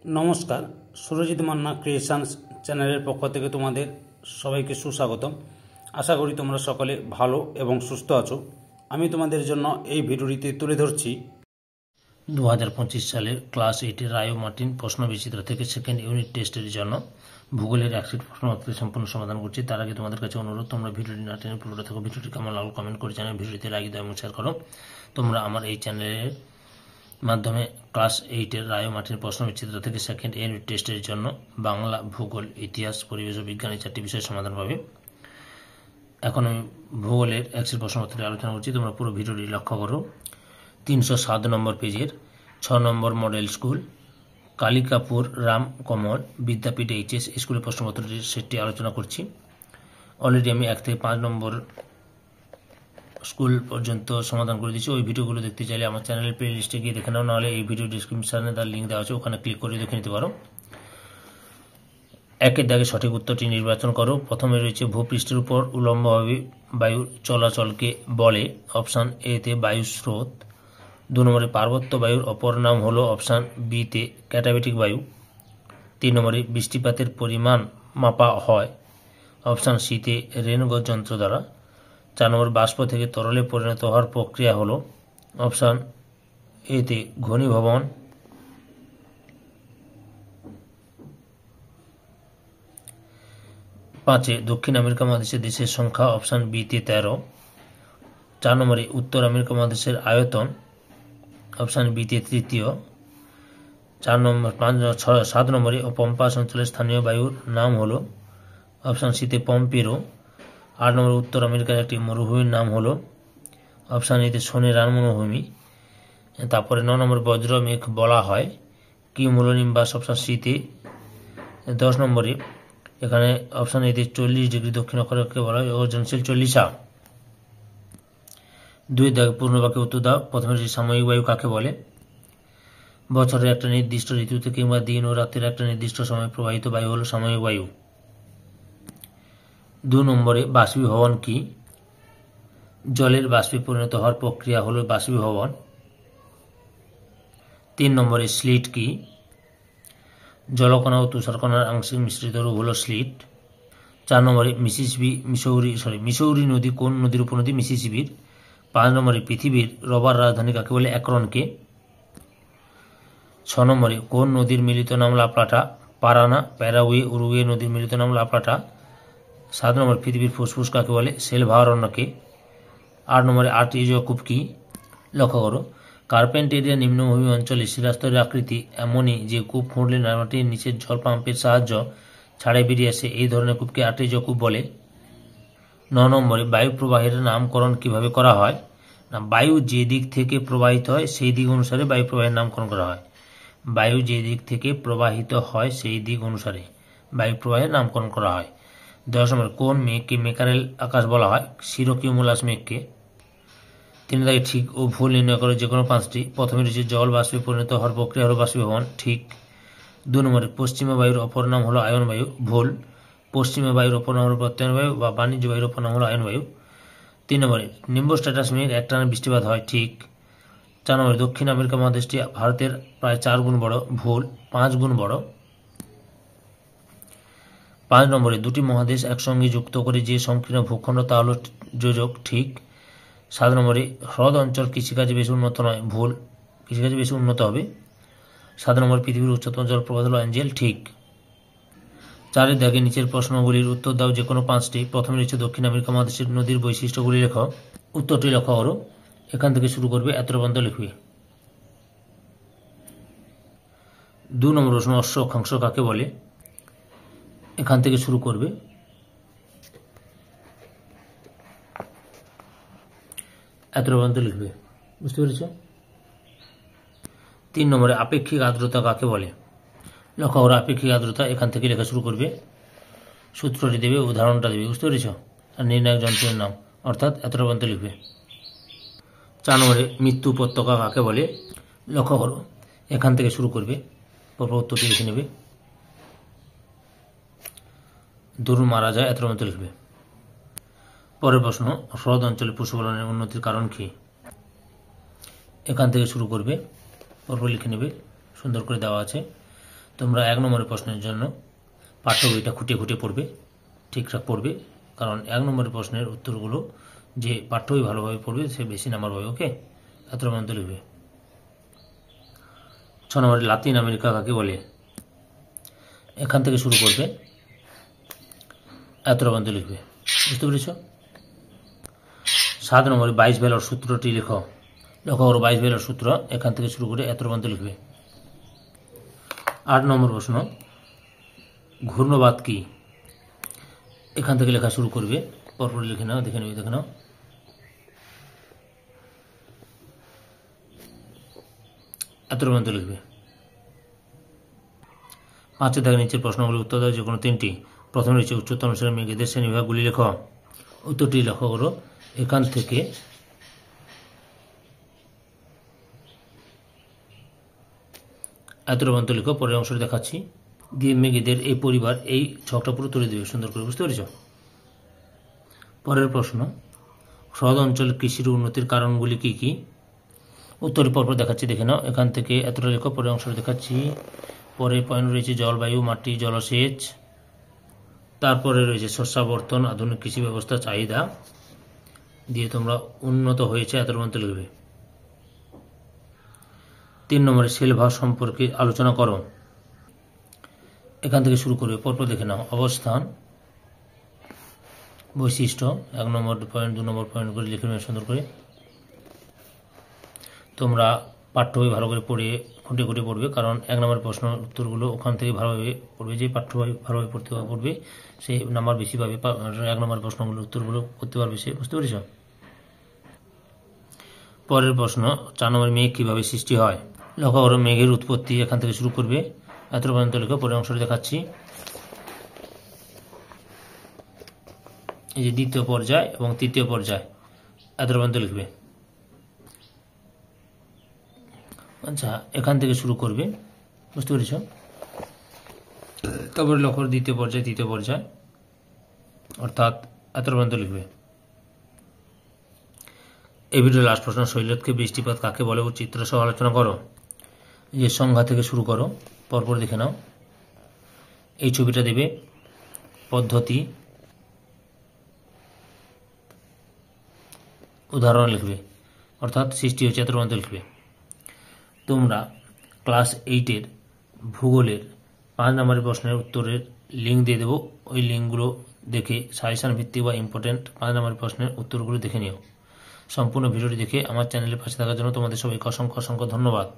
নমস্কার, সুরজিৎ মান্না ক্রিয়েশনস চ্যানেলের পক্ষ থেকে তোমাদের সবাইকে সুস্বাগতম। আশা করি তোমরা সকলে ভালো এবং সুস্থ আছো। আমি তোমাদের জন্য এই ভিডিওটিতে তুলে ধরছি 2025 সালের ক্লাস 8-এর রায় মার্টিন প্রশ্নবিচিত্র থেকে সেকেন্ড ইউনিট টেস্টের জন্য ভূগোলের একশিট প্রশ্নপত্রের সম্পূর্ণ সমাধান করছি। তার আগে তোমাদের কাছে অনুরোধ, তোমরা ভিডিওটি না টেনে পুরোটা থাকো। ভিডিওটি কেমন লাগলো কমেন্ট করে জানাও, ভিডিওতে লাইক দাও এবং শেয়ার করো। তোমরা আমার এই চ্যানেলের মাধ্যমে ক্লাস 8-এর রায় মার্টিন প্রশ্নবিচিত্র থেকে সেকেন্ড ইউনিট টেস্টের জন্য বাংলা, ভূগোল, ইতিহাস, পরিবেশ ও বিজ্ঞান এই 4টি বিষয়ের সমাধান পাবে। এখন আমি ভূগোলের একশিট প্রশ্নপত্রে আলোচনা করছি, তোমরা পুরো ভিডিওটি লক্ষ্য করো। 307 নম্বর পেজের 6 নম্বর মডেল স্কুল কালিকাপুর রাম কমল বিদ্যাপীঠ এইচএস স্কুলের প্রশ্নপত্রটির সেটটি আলোচনা করছি। অলরেডি আমি 1 থেকে 5 নম্বর স্কুল পর্যন্ত সমাধান করে দিচ্ছি। ওই ভিডিওগুলো দেখতে চাইলে আমার চ্যানেলের প্লে লিস্টে গিয়ে দেখে নাও, নাহলে এই ভিডিও ডিসক্রিপশনে তার লিঙ্ক দেওয়া আছে, ওখানে ক্লিক করে দেখে নিতে পারো। 1-এর দাগে সঠিক উত্তরটি নির্বাচন করো। প্রথমে রয়েছে ভূপৃষ্ঠের উপর উলম্বভাবে বায়ুর চলাচলকে বলে। অপশান এতে বায়ু স্রোত। 2 নম্বরে পার্বত্য বায়ুর অপর নাম হলো অপশান বিতে ক্যাটাবেটিক বায়ু। 3 নম্বরে বৃষ্টিপাতের পরিমাণ মাপা হয় অপশান সিতে রেনগজ যন্ত্র দ্বারা। 4 নম্বর বাষ্প থেকে তরলে পরিণত হওয়ার প্রক্রিয়া হলো অপশান এতে ঘনীভবন। 5 দক্ষিণ আমেরিকা মহাদেশের দেশের সংখ্যা অপশান বিতে 13। 4 নম্বরে উত্তর আমেরিকা মহাদেশের আয়তন অপশান বিতে তৃতীয়। 7 নম্বরে পম্পাস অঞ্চলের স্থানীয় বায়ুর নাম হলো অপশান সিতে পম্পেরো। 8 নম্বরে উত্তর আমেরিকার একটি মরুভূমির নাম হলো অপশান এতে সোনেরান মরুভূমি। তারপরে 9 নম্বর বজ্র মেঘ বলা হয় কিউমুলোনিম্বাস অপশান সিতে। 10 নম্বরে এখানে অপশান এতে 40 ডিগ্রি দক্ষিণ অক্ষরেখাকে বলা হয় ওজনশীল 40 2 দাগে পূর্ণ বাক্যে উত্তর দাও। প্রথমে সাময়িক বায়ু কাকে বলে? বছরের একটা নির্দিষ্ট ঋতুতে কিংবা দিন ও রাতের একটা নির্দিষ্ট সময় প্রবাহিত বায়ু হলো সাময়িক বায়ু। 2 নম্বরে বাষ্পীভবন কি? জলের বাষ্পে পরিণত হওয়ার প্রক্রিয়া হলো বাষ্পীভবন। 3 নম্বরে স্লিট কি? জলকণা ও তুষারকণার আংশিক মিশ্রিত রূপ হলো স্লিট। 4 নম্বরে মিসৌরি নদী কোন নদীর উপনদী? মিসিসিপির। 5 নম্বরে পৃথিবীর রবার রাজধানী কাকে বলে? অ্যাক্রনকে। 6 নম্বরে কোন নদীর মিলিত নাম লা প্লাটা? পারানা, প্যারাগুয়ে, উরুগুয়ে নদীর মিলিত নাম লা প্লাটা। 7 নম্বর পৃথিবীর ফুসফুস কাকে বলে? সেলভারণ্যকে। 8 নম্বরে আর্টিজোকুপ কি? লক্ষ্য করো, কার্পেন্টেরিয়া নিম্নভূমি অঞ্চলে শিলাস্তরের আকৃতি এমনই যে কূপ খুঁড়লে মাটির নিচের জল পাম্পের সাহায্য ছাড়াই বেরিয়ে আসে, এই ধরনের কূপকে আর্টিজোকুপ বলে। 9 নম্বরে বায়ু প্রবাহের নামকরণ কিভাবে করা হয়? না, বায়ু যে দিক থেকে প্রবাহিত হয় সেই দিক অনুসারে বায়ু প্রবাহের নামকরণ করা হয়। বায়ু যে দিক থেকে প্রবাহিত হয় সেই দিক অনুসারে বায়ু প্রবাহের নামকরণ করা হয়। 10 নম্বর কোন মেঘকে মেকারেল আকাশ বলা হয়? সিরোকিউমুলাস মেঘকে। 3 দাগে ঠিক ও ভুল নির্ণয় করে যে কোনো 5টি। প্রথমে রয়েছে জল বাষ্পে পরিণত হওয়ার প্রক্রিয়া হলো বাষ্পীভবন, ঠিক। 2 নম্বরে পশ্চিমা বায়ুর অপর নাম হলো আয়ন বায়ু, ভুল। পশ্চিমা বায়ুর অপর নাম হলো প্রত্যয়ন বায়ু বা বাণিজ্য বায়ুর অপর নাম হলো আয়ন বায়ু। 3 নম্বরে নিম্বোস্ট্যাটাস মেঘ একটানা বৃষ্টিপাত হয়, ঠিক। 4 নম্বরে দক্ষিণ আমেরিকা মহাদেশটি ভারতের প্রায় 4 গুণ বড়, ভুল, 5 গুণ বড়। 5 নম্বরে দুটি মহাদেশ একসঙ্গে যুক্ত করে যে সংকীর্ণ ভূখণ্ড তা হলো যোজক, ঠিক। 7 নম্বরে হ্রদ অঞ্চল কৃষিকাজে বেশি উন্নত নয়, ভুল, কৃষিকাজে বেশি উন্নত হবে। 7 নম্বর পৃথিবীর উচ্চতম জলপ্রপাত হলো অ্যাঞ্জেল, ঠিক। 4 দাগে নিচের প্রশ্নগুলির উত্তর দাও যে কোনো 5টি। প্রথমে রয়েছে দক্ষিণ আমেরিকা মহাদেশের নদীর বৈশিষ্ট্যগুলি লেখো। উত্তরটি লক্ষ্য করো, এখান থেকে শুরু করবে, এত পর্যন্ত লিখবে। 2 নম্বর প্রশ্ন অশ্ব অক্ষাংশ কাকে বলে? এখান থেকে শুরু করবে, এত পর্যন্ত লিখবে, বুঝতে পেরেছ? 3 নম্বরে আপেক্ষিক আর্দ্রতা কাকে বলে? লক্ষ্য করো, আপেক্ষিক আর্দ্রতা এখান থেকে লেখা শুরু করবে, সূত্রটি দেবে, উদাহরণটা দেবে, বুঝতে পেরেছ? আর নির্ণায়ক যন্ত্রের নাম, অর্থাৎ এত পর্যন্ত লিখবে। 4 নম্বরে মৃত্যু উপত্যকা কাকে বলে? লক্ষ্য করো, এখান থেকে শুরু করবে, পরপর উত্তরটি লিখে নেবে। দরুন মারা যায়, এত পর্যন্ত লিখবে। পরের প্রশ্ন, হ্রদ অঞ্চলে পশুপালনের উন্নতির কারণ কি? এখান থেকে শুরু করবে, পরপর লিখে নেবে, সুন্দর করে দেওয়া আছে। তো তোমরা 1 নম্বরের প্রশ্নের জন্য পাঠ্য বইটা খুঁটিয়ে খুঁটিয়ে পড়বে, ঠিকঠাক পড়বে, কারণ 1 নম্বরের প্রশ্নের উত্তরগুলো যে পাঠ্য বই ভালোভাবে পড়বে সে বেশি নাম্বার পাবে। ওকে, এতটা পর্যন্ত লিখবে। 6 নম্বরে লাতিন আমেরিকা কাকে বলে, এখান থেকে শুরু করবে, এতটা পর্যন্ত লিখবে। বুঝতে পেরেছ? 7 নম্বরে 22 বেলার সূত্রটি লেখো। লক্ষ্য করো 22 বেলার সূত্র, এখান থেকে শুরু করে এতটা পর্যন্ত লিখবে। 8 নম্বর প্রশ্ন, ঘূর্ণবাদ কি, এখান থেকে লেখা শুরু করবে, পরপর লিখে নাও, দেখে নাও। এতটা পর্যন্ত লিখবে। 5 থেকে নিচের প্রশ্নগুলির উত্তর দেওয়া যে কোনো 3টি। প্রথমে রয়েছে উচ্চতর শ্রেণীর মেয়েদের শ্রেণীবিভাগগুলি লেখো। উত্তরটি লক্ষ্য করো, এখান থেকে এতটা পর্যন্ত লিখো। পরের অংশটি দেখাচ্ছি, দিয়ে মেঘেদের এই পরিবার, এই ছকটা পুরো তুলে দেবে সুন্দর করে। বুঝতে পেরেছ? পরের প্রশ্ন, হ্রদ অঞ্চলের কৃষির উন্নতির কারণগুলি কি কি? উত্তর পরপর দেখাচ্ছি, দেখে নাও। এখান থেকে এতটা লেখো, পরের অংশটি দেখাচ্ছি। পরে পয়েন্ট রয়েছে জলবায়ু, মাটি, জলসেচ, তারপরে রয়েছে শস্যাবর্তন, আধুনিক কৃষি ব্যবস্থা, চাহিদা, দিয়ে তোমরা উন্নত হয়েছে এতটা পর্যন্ত লিখবে। 3 নম্বরে সেলভার সম্পর্কে আলোচনা করো। এখান থেকে শুরু করবে, পরপর দেখে নাও। অবস্থান, বৈশিষ্ট্য, 1 নম্বর পয়েন্ট 2 নম্বর পয়েন্ট করে লিখে নেবে সুন্দর করে। তোমরা পাঠ্য বই ভালো করে পড়ে খুঁটে খুঁটে পড়বে, কারণ 1 নম্বর প্রশ্ন উত্তরগুলো ওখান থেকে ভালোভাবে পড়বে। যে পাঠ্য বই ভালোভাবে পড়বে সেই নাম্বার বেশি পাবে। 1 নম্বর প্রশ্নগুলোর উত্তরগুলো করতে পারবে সে। বুঝতে পেরেছ? পরের প্রশ্ন, 4 নম্বর, মেঘ কীভাবে সৃষ্টি হয়। লক্ষ্য করো, মেঘের উৎপত্তি, এখান থেকে শুরু করবে, এতটা পর্যন্ত লেখো। পরের অংশটি দেখাচ্ছি, এই যে দ্বিতীয় পর্যায় এবং তৃতীয় পর্যায়, এতটা পর্যন্ত লিখবে। আচ্ছা, এখান থেকে শুরু করবে। বুঝতে পেরেছ? তারপরে লক্ষ্য করো, দ্বিতীয় পর্যায়, তৃতীয় পর্যায়, অর্থাৎ এতটা পর্যন্ত লিখবে। এই ভিডিওর লাস্ট প্রশ্ন, শৈলতকে বৃষ্টিপাত কাকে বলে ও চিত্র সহ আলোচনা করো। যে সংজ্ঞা থেকে শুরু করো, পরপর দেখে নাও। এই ছবিটা দেবে, পদ্ধতি, উদাহরণ লিখবে, অর্থাৎ সৃষ্টি হচ্ছে এতটা পর্যন্ত লিখবে। তোমরা ক্লাস 8-এর ভূগোলের 5 নম্বরের প্রশ্নের উত্তরের লিঙ্ক দিয়ে দেবো। ওই লিঙ্কগুলো দেখে সাজেশন ভিত্তিক বা ইম্পর্টেন্ট 5 নম্বরের প্রশ্নের উত্তরগুলো দেখে নিও। সম্পূর্ণ ভিডিওটি দেখে আমার চ্যানেলের পাশে থাকার জন্য তোমাদের সবাইকে অসংখ্য ধন্যবাদ।